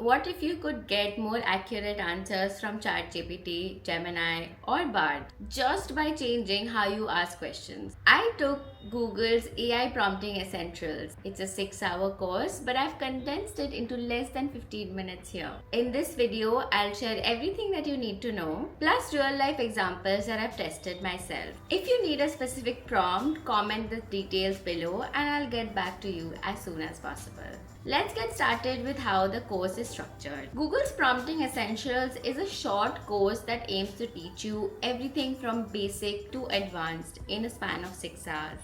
What if you could get more accurate answers from ChatGPT, Gemini, or Bard just by changing how you ask questions? I took Google's AI Prompting Essentials. It's a 6-hour course, but I've condensed it into less than 15 minutes here. In this video, I'll share everything that you need to know, plus real life examples that I've tested myself. If you need a specific prompt, comment the details below and I'll get back to you as soon as possible. Let's get started with how the course is structured. Google's Prompting Essentials is a short course that aims to teach you everything from basic to advanced in a span of 6 hours.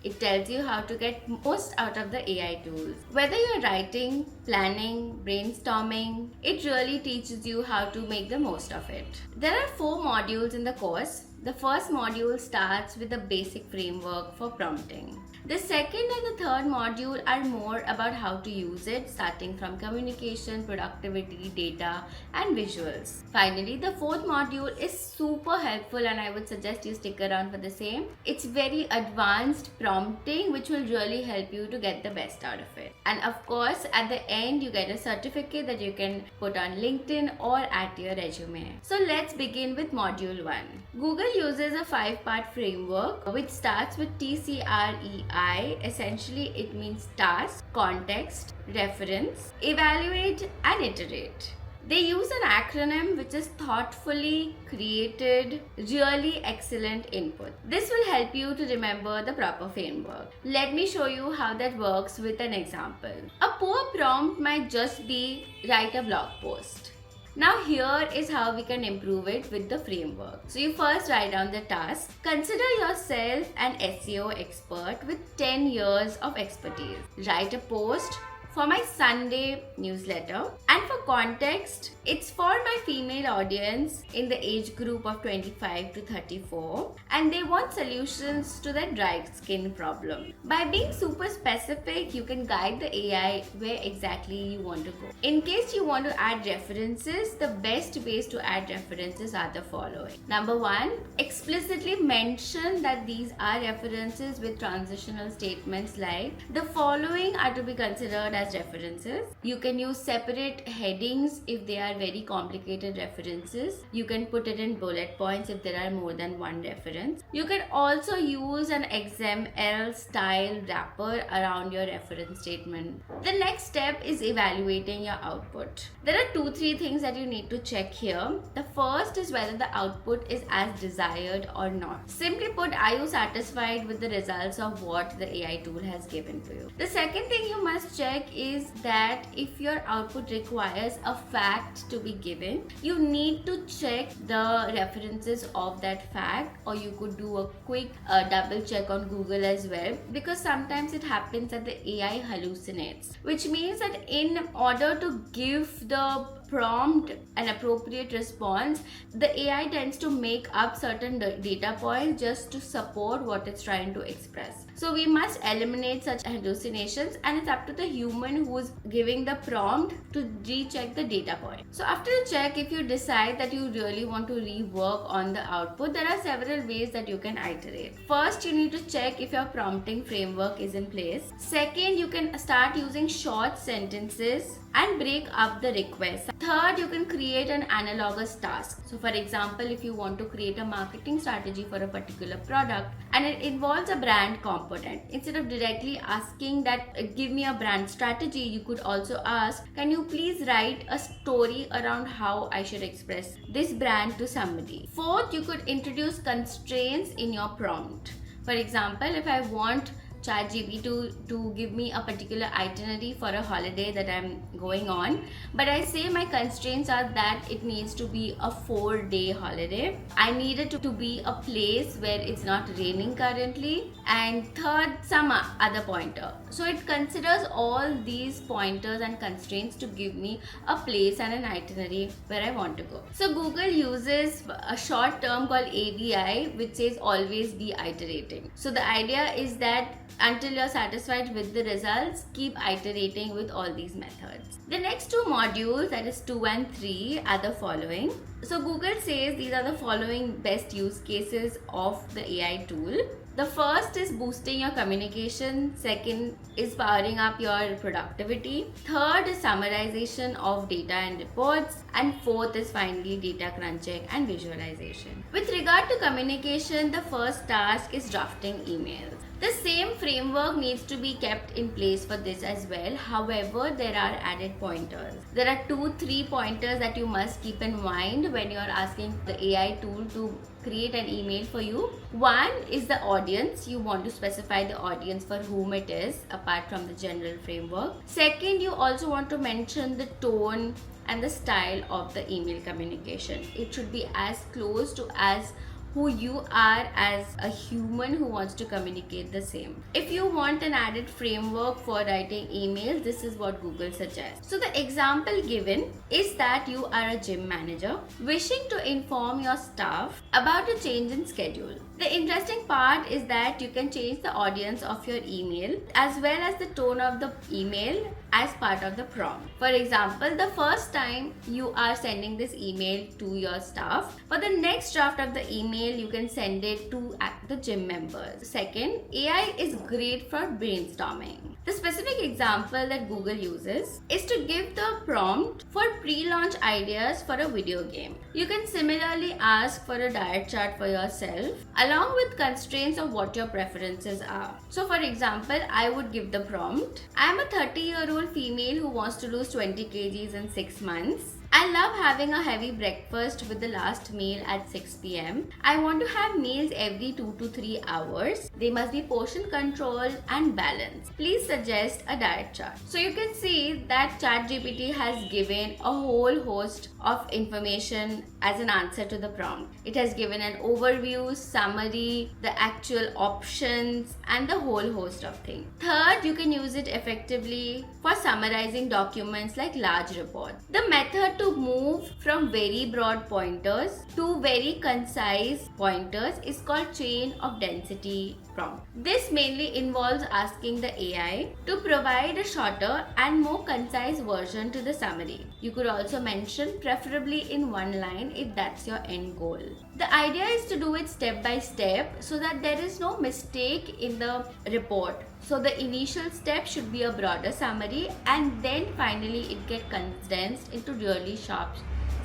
It tells you how to get most out of the AI tools. Whether you're writing, planning, brainstorming, it really teaches you how to make the most of it. There are 4 modules in the course. The first module starts with the basic framework for prompting. The second and the third module are more about how to use it, starting from communication, productivity, data, and visuals. Finally, the fourth module is super helpful and I would suggest you stick around for the same. It's very advanced prompting which will really help you to get the best out of it. And of course, at the end, you get a certificate that you can put on LinkedIn or add to your resume. So let's begin with module 1. Google uses a 5-part framework which starts with TCREI. Essentially, it means task, context, reference, evaluate, and iterate. They use an acronym which is thoughtfully created, really excellent input. This will help you to remember the proper framework. Let me show you how that works with an example. A poor prompt might just be write a blog post. Now here is how we can improve it with the framework. So you first write down the task. Consider yourself an SEO expert with 10 years of expertise. Write a post for my Sunday newsletter. And for context, it's for my female audience in the age group of 25 to 34 and they want solutions to their dry skin problem. By being super specific, you can guide the AI where exactly you want to go. In case you want to add references, the best ways to add references are the following. Number 1, explicitly mention that these are references with transitional statements like the following are to be considered as references. You can use separate headings if they are very complicated references. You can put it in bullet points if there are more than one reference. You can also use an XML style wrapper around your reference statement. The next step is evaluating your output. There are 2-3 things that you need to check here. The first is whether the output is as desired or not. Simply put, are you satisfied with the results of what the AI tool has given to you? The second thing you must check is that if your output requires a fact to be given, you need to check the references of that fact, or you could do a quick double check on Google as well, because sometimes it happens that the AI hallucinates, which means that in order to give the prompt an appropriate response, the AI tends to make up certain data points just to support what it's trying to express. So we must eliminate such hallucinations and it's up to the human who is giving the prompt to recheck the data point. So after the check, if you decide that you really want to rework on the output, there are several ways that you can iterate. First, you need to check if your prompting framework is in place. Second, you can start using short sentences and break up the request. Third, you can create an analogous task. So for example, if you want to create a marketing strategy for a particular product and it involves a brand component, instead of directly asking that give me a brand strategy, you could also ask, can you please write a story around how I should express this brand to somebody? Fourth, you could introduce constraints in your prompt. For example, if I want ChatGPT to give me a particular itinerary for a holiday that I'm going on, but I say my constraints are that it needs to be a 4-day holiday. I need it to be a place where it's not raining currently, and third, some other pointer. So it considers all these pointers and constraints to give me a place and an itinerary where I want to go. So Google uses a short term called ABI, which says always be iterating. So the idea is that until you're satisfied with the results, keep iterating with all these methods. The next 2 modules, that is 2 and 3, are the following. So Google says these are the following best use cases of the AI tool. The first is boosting your communication, second is powering up your productivity, third is summarization of data and reports, and fourth is finally data crunching and visualization. With regard to communication, the first task is drafting emails. The same framework needs to be kept in place for this as well. However, there are added pointers. There are 2-3 pointers that you must keep in mind when you are asking the AI tool to create an email for you. One is the audience. You want to specify the audience for whom it is, apart from the general framework. Second, you also want to mention the tone and the style of the email communication. It should be as close to as who you are as a human who wants to communicate the same. If you want an added framework for writing emails, this is what Google suggests. So the example given is that you are a gym manager wishing to inform your staff about a change in schedule. The interesting part is that you can change the audience of your email as well as the tone of the email as part of the prompt. For example, the first time you are sending this email to your staff, for the next draft of the email you can send it to the gym members. Second, AI is great for brainstorming. The specific example that Google uses is to give the prompt for pre-launch ideas for a video game. You can similarly ask for a diet chart for yourself along with constraints of what your preferences are. So for example, I would give the prompt, I am a 30-year-old female who wants to lose 20 kgs in 6 months. I love having a heavy breakfast with the last meal at 6 p.m. I want to have meals every 2 to 3 hours. They must be portion controlled and balanced. Please suggest a diet chart. So you can see that ChatGPT has given a whole host of information as an answer to the prompt. It has given an overview, summary, the actual options, and the whole host of things. Third, you can use it effectively for summarizing documents like large reports. The method to move from very broad pointers to very concise pointers is called chain of density prompt. This mainly involves asking the AI to provide a shorter and more concise version to the summary. You could also mention preferably in one line if that's your end goal. The idea is to do it step by step so that there is no mistake in the report. So the initial step should be a broader summary and then finally it gets condensed into really sharp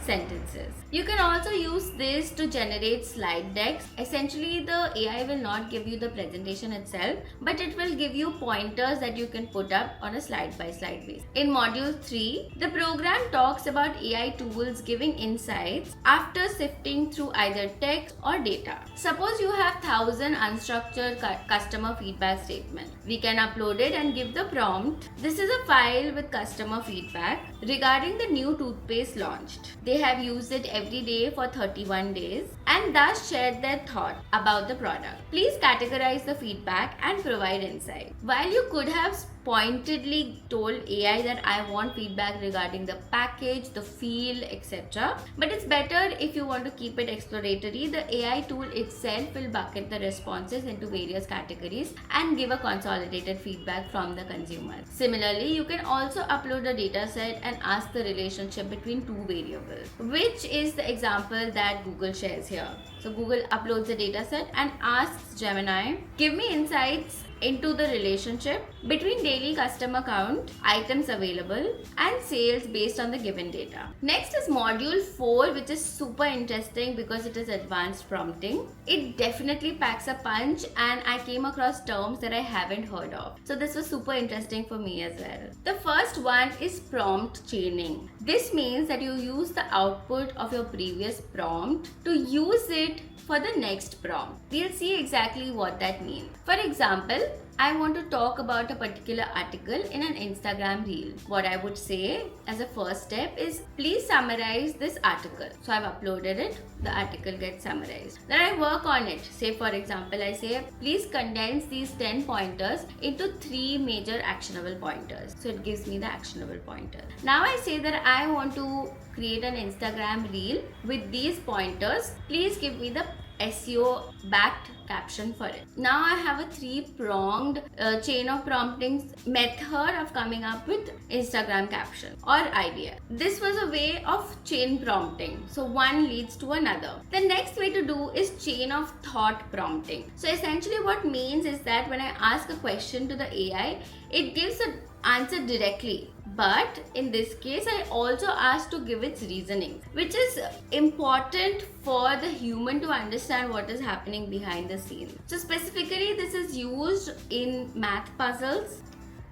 sentences. You can also use this to generate slide decks. Essentially, the AI will not give you the presentation itself, but it will give you pointers that you can put up on a slide by slide basis. In module 3, the program talks about AI tools giving insights after sifting through either text or data. Suppose you have 1,000 unstructured customer feedback statements. We can upload it and give the prompt, this is a file with customer feedback regarding the new toothpaste launched. They have used it every day for 31 days and thus shared their thought about the product. Please categorize the feedback and provide insight. While you could have pointedly told AI that I want feedback regarding the package, the feel, etc. But it's better if you want to keep it exploratory. The AI tool itself will bucket the responses into various categories and give a consolidated feedback from the consumer. Similarly, you can also upload a dataset and ask the relationship between two variables, which is the example that Google shares here. So Google uploads the dataset and asks Gemini, give me insights into the relationship between daily customer count, items available, and sales based on the given data. Next is module 4, which is super interesting because it is advanced prompting. It definitely packs a punch and I came across terms that I haven't heard of. So this was super interesting for me as well. The first one is prompt chaining. This means that you use the output of your previous prompt to use it for the next prompt. We'll see exactly what that means. For example, I want to talk about a particular article in an Instagram reel. What I would say as a first step is please summarize this article. So I've uploaded it, the article gets summarized. Then I work on it. Say for example, I say please condense these 10 pointers into 3 major actionable pointers. So it gives me the actionable pointer. Now I say that I want to create an Instagram reel with these pointers. Please give me the SEO backed caption for it. Now I have a 3-pronged chain of prompting method of coming up with Instagram caption or idea. This was a way of chain prompting. So one leads to another. The next way to do is chain of thought prompting. So essentially what means is that when I ask a question to the AI, it gives an answer directly. But in this case, I also asked to give its reasoning, which is important for the human to understand what is happening behind the scenes. So specifically, this is used in math puzzles,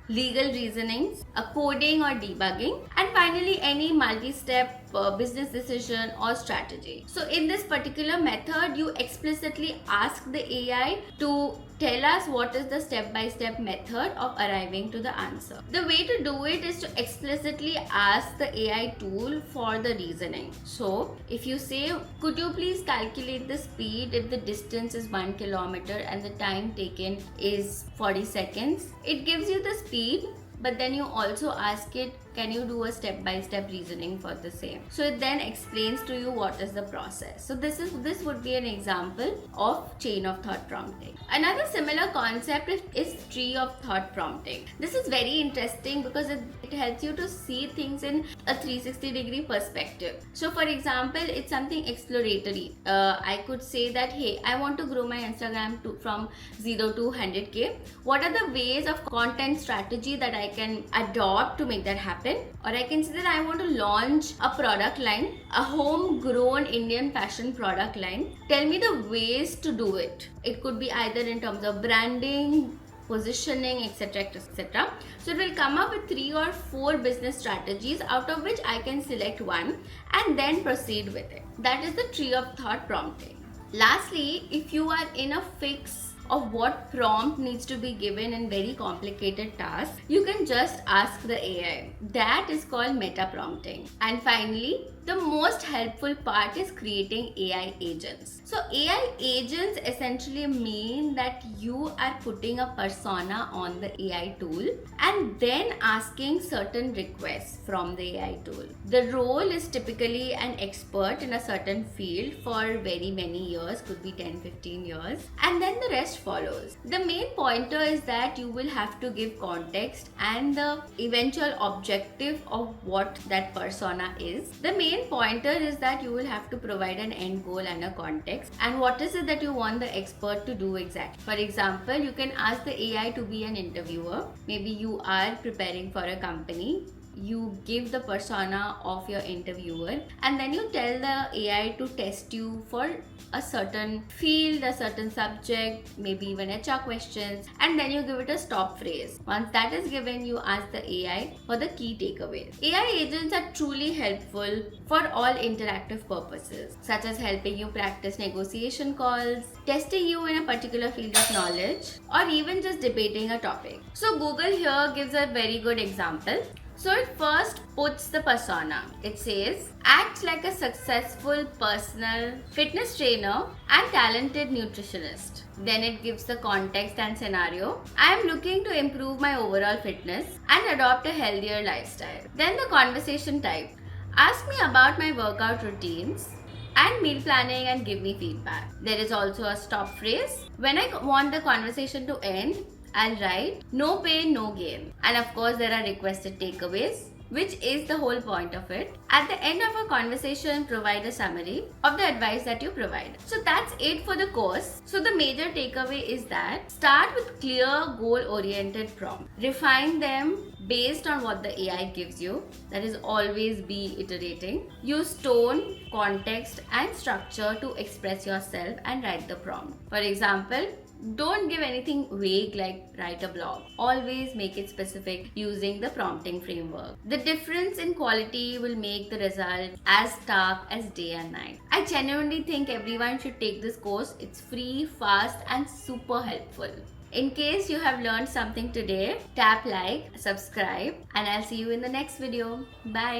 legal reasonings, a coding or debugging, and finally any multi-step business decision or strategy. So in this particular method, you explicitly ask the AI to tell us what is the step-by-step method of arriving to the answer. The way to do it is to explicitly ask the AI tool for the reasoning. So if you say, could you please calculate the speed if the distance is 1 kilometer and the time taken is 40 seconds, it gives you the speed, but then you also ask it, can you do a step-by-step reasoning for the same? So it then explains to you what is the process. So this would be an example of chain of thought prompting. Another similar concept is tree of thought prompting. This is very interesting because it helps you to see things in a 360-degree perspective. So for example, it's something exploratory. I could say that, hey, I want to grow my Instagram from 0 to 100k. What are the ways of content strategy that I can adopt to make that happen? Or I can say that I want to launch a product line, a homegrown Indian fashion product line. Tell me the ways to do it. It could be either in terms of branding, positioning, etc, etc. So it will come up with 3 or 4 business strategies, out of which I can select one and then proceed with it. That is the tree of thought prompting. Lastly, if you are in a fix of what prompt needs to be given in very complicated tasks, you can just ask the AI. That is called meta prompting. And finally, the most helpful part is creating AI agents. So AI agents essentially mean that you are putting a persona on the AI tool and then asking certain requests from the AI tool. The role is typically an expert in a certain field for very many years, could be 10-15 years, and then the rest follows. The main pointer is that you will have to give context and the eventual objective of what that persona is. The main pointer is that you will have to provide an end goal and a context, and what is it that you want the expert to do exactly. For example, you can ask the AI to be an interviewer. Maybe you are preparing for a company. You give the persona of your interviewer and then you tell the AI to test you for a certain field, a certain subject, maybe even HR questions, and then you give it a stop phrase. Once that is given, you ask the AI for the key takeaways. AI agents are truly helpful for all interactive purposes, such as helping you practice negotiation calls, testing you in a particular field of knowledge, or even just debating a topic. So Google here gives a very good example. So it first puts the persona. It says, act like a successful personal fitness trainer and talented nutritionist. Then it gives the context and scenario. I am looking to improve my overall fitness and adopt a healthier lifestyle. Then the conversation type. Ask me about my workout routines and meal planning and give me feedback. There is also a stop phrase. When I want the conversation to end, I'll write, no pain, no gain. And of course, there are requested takeaways, which is the whole point of it. At the end of a conversation, provide a summary of the advice that you provide. So that's it for the course. So the major takeaway is that start with clear, goal-oriented prompts. Refine them based on what the AI gives you. That is, always be iterating. Use tone, context, and structure to express yourself and write the prompt. For example, don't give anything vague like write a blog. Always make it specific using the prompting framework. The difference in quality will make the result as stark as day and night. I genuinely think everyone should take this course. It's free, fast, and super helpful. In case you have learned something today, tap like, subscribe, and I'll see you in the next video. Bye.